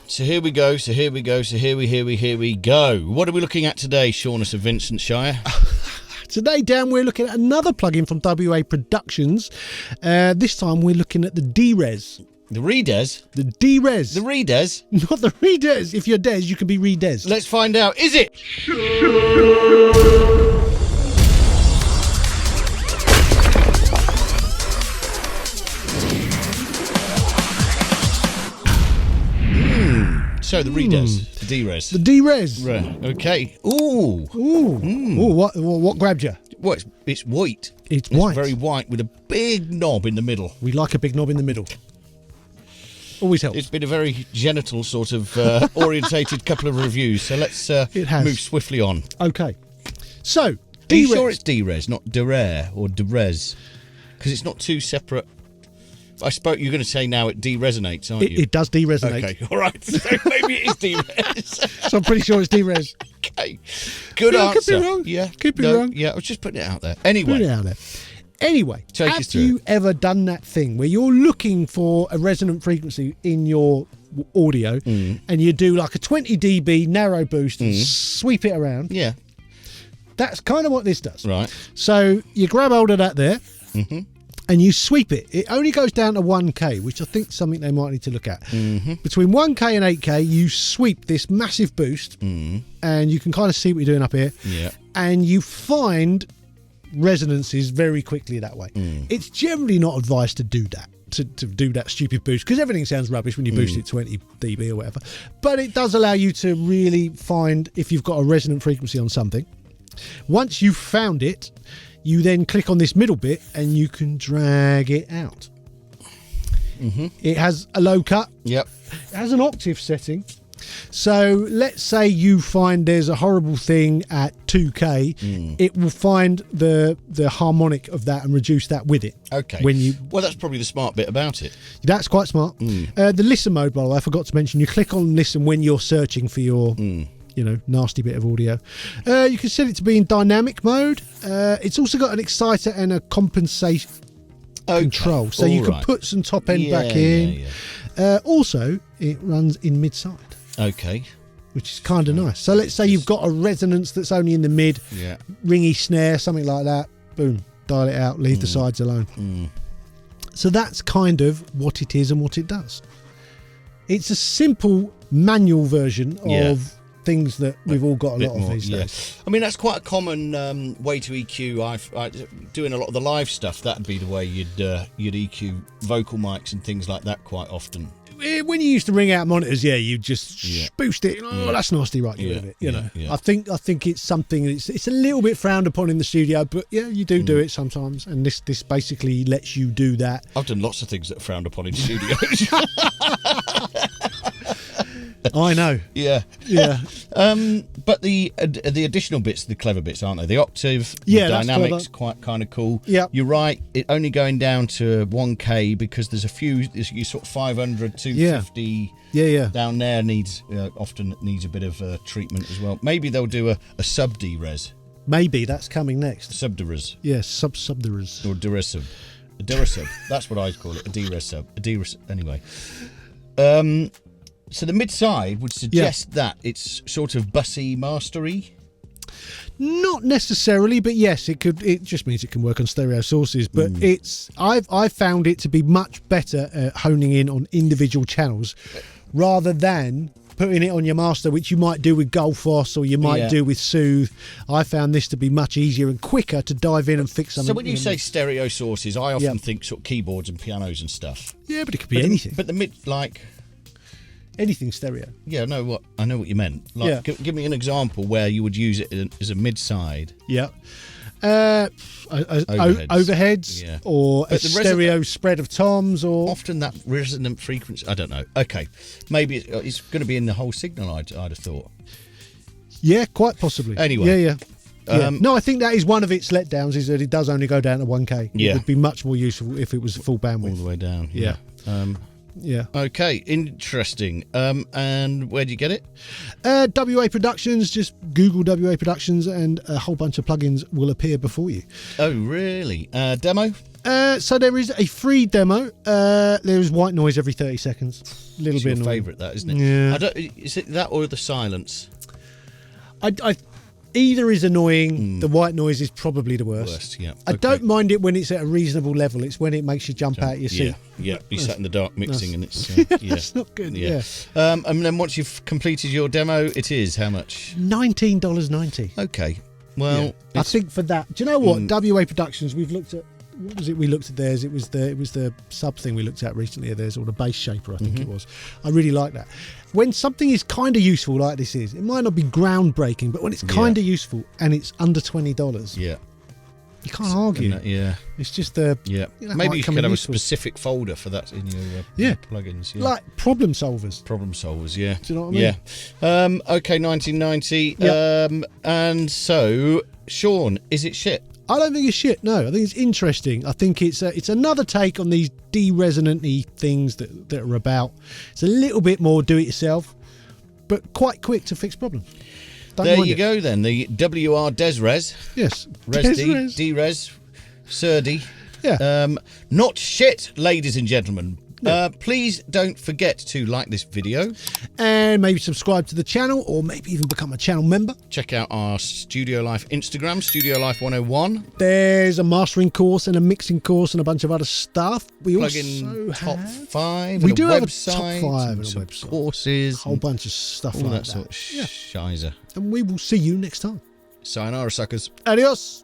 So here we go. Here we go. What are we looking at today, Shaughnessy of Vincent Shire? Today, Dan, we're looking at another plugin from WA Productions. This time we're looking at the D-Res. The Redes? The D-Res. The Redes? Not the Redes. If you're Des, you can be Redes. Let's find out. Is it? So the Redes, the D-Res. The D-Res. Right. Okay. Ooh. Ooh, what grabbed you? Well, it's white. It's white. It's very white with a big knob in the middle. We like a big knob in the middle. Always helps. It's been a very genital sort of orientated couple of reviews, so let's move swiftly on. Okay. So, Are D-Res. you sure it's D-Res, not De-Rare or De-Res? Because it's not two separate... I suppose you're going to say now it de-resonates, aren't you? It does de-resonate. Okay, all right. So maybe it is D-Res. So I'm pretty sure it's D-Res. Okay. Good answer. Could be wrong. Yeah. Could be wrong. Yeah, I was just putting it out there. Anyway. Put it out there. Anyway, Take us have through you it. ever done that thing where you're looking for a resonant frequency in your audio and you do like a 20 dB narrow boost and sweep it around? Yeah. That's kind of what this does. Right. So you grab hold of that there and you sweep it. It only goes down to 1K, which I think is something they might need to look at. Between 1K and 8K, you sweep this massive boost and you can kind of see what you're doing up here. Yeah. And you find resonances very quickly that way. It's generally not advised to do that, to do that stupid boost, because everything sounds rubbish when you boost it 20 dB or whatever. But it does allow you to really find if you've got a resonant frequency on something. Once you've found it, you then click on this middle bit and you can drag it out. It has a low cut. Yep. It has an octave setting. So let's say you find there's a horrible thing at 2K, it will find the harmonic of that and reduce that with it. Okay. Well, that's probably the smart bit about it. That's quite smart. The listen mode, by the way, I forgot to mention, you click on listen when you're searching for your nasty bit of audio. You can set it to be in dynamic mode. It's also got an exciter and a compensation control, so you can put some top end back in. Also, it runs in mid-side. Okay. Which is kind of nice. So let's say you've got a resonance that's only in the mid, ringy snare, something like that. Boom, dial it out, leave the sides alone. So that's kind of what it is and what it does. It's a simple manual version of things that we've all got a lot of these days. I mean, that's quite a common way to EQ. Doing a lot of the live stuff, that'd be the way you'd EQ vocal mics and things like that quite often. When you used to ring out monitors, you just boost it. Oh, that's nasty, right? Get rid of it. You know. I think it's something. It's a little bit frowned upon in the studio, but you do it sometimes. And this basically lets you do that. I've done lots of things that are frowned upon in studios. I know. Yeah. But the additional bits, the clever bits, aren't they? The octave, the dynamics, quite kind of cool. Yeah. You're right. It only going down to 1K because there's a few. You sort of 500, 250. Down there often needs a bit of treatment as well. Maybe they'll do a sub D-Res. Maybe that's coming next. Sub D-Res. Yes, sub D-Res. Or D-Res sub. A D-Res sub. That's what I'd call it. A D-Res sub. A D-Res. Anyway. So the mid-side would suggest that it's sort of bussy, mastery. Not necessarily, but yes, it could. It just means it can work on stereo sources. But I've found it to be much better at honing in on individual channels, rather than putting it on your master, which you might do with Gullfoss or you might do with Soothe. I found this to be much easier and quicker to dive in and fix something. So when you say stereo sources, I often think sort of keyboards and pianos and stuff. Yeah, but it could be anything. But the mid, like... Anything stereo. Yeah, I know what you meant. Like, give me an example where you would use it as a mid-side. Yeah. Overheads or a stereo spread of toms, or often that resonant frequency. I don't know. Okay, maybe it's going to be in the whole signal. I'd have thought. Yeah, quite possibly. Anyway, no, I think that is one of its letdowns, is that it does only go down to 1K. It would be much more useful if it was full bandwidth all the way down. Yeah. Okay, interesting. And where do you get it? WA Productions. Just Google WA Productions and a whole bunch of plugins will appear before you. Oh, really? Demo? So there is a free demo. There is white noise every 30 seconds. A little It's bit your annoying. favourite, that, isn't it? Yeah. Is it that or the silence? I either is annoying. The white noise is probably the worst. Yeah. I don't mind it when it's at a reasonable level. It's when it makes you jump out of your seat. Yeah. You sat in the dark mixing, and it's That's not good. Yeah. And then once you've completed your demo, it is how much? $19.90. Okay. Well, I think for that. Do you know what? WA Productions. We've looked at. What was it? We looked at theirs. It was the sub thing we looked at recently of theirs, or the base shaper, I think it was. I really like that. When something is kind of useful like this is, it might not be groundbreaking, but when it's kind of useful and it's under $20, you can't argue. It's just the Maybe you could have a specific folder for that in your plugins. Yeah. Like problem solvers. Yeah. Do you know what I mean? Yeah. Okay, 1990. Yep. And so, Sean, is it shit? I don't think it's shit. No, I think it's interesting. I think it's another take on these de-resonant-y things that are about. It's a little bit more do-it-yourself, but quite quick to fix problems. There you go then. The WR Desres. Yes. Resd, D-Res, Surdy. Yeah. Not shit, ladies and gentlemen. No. Please don't forget to like this video. And maybe subscribe to the channel, or maybe even become a channel member. Check out our Studio Life Instagram, Studio Life 101. There's a mastering course and a mixing course and a bunch of other stuff. We Plug-in also top have... 5. We and do a have website, a top 5 and a some website. Courses. A whole bunch of stuff all like that sort of shizer. And we will see you next time. Sayonara, suckers. Adios.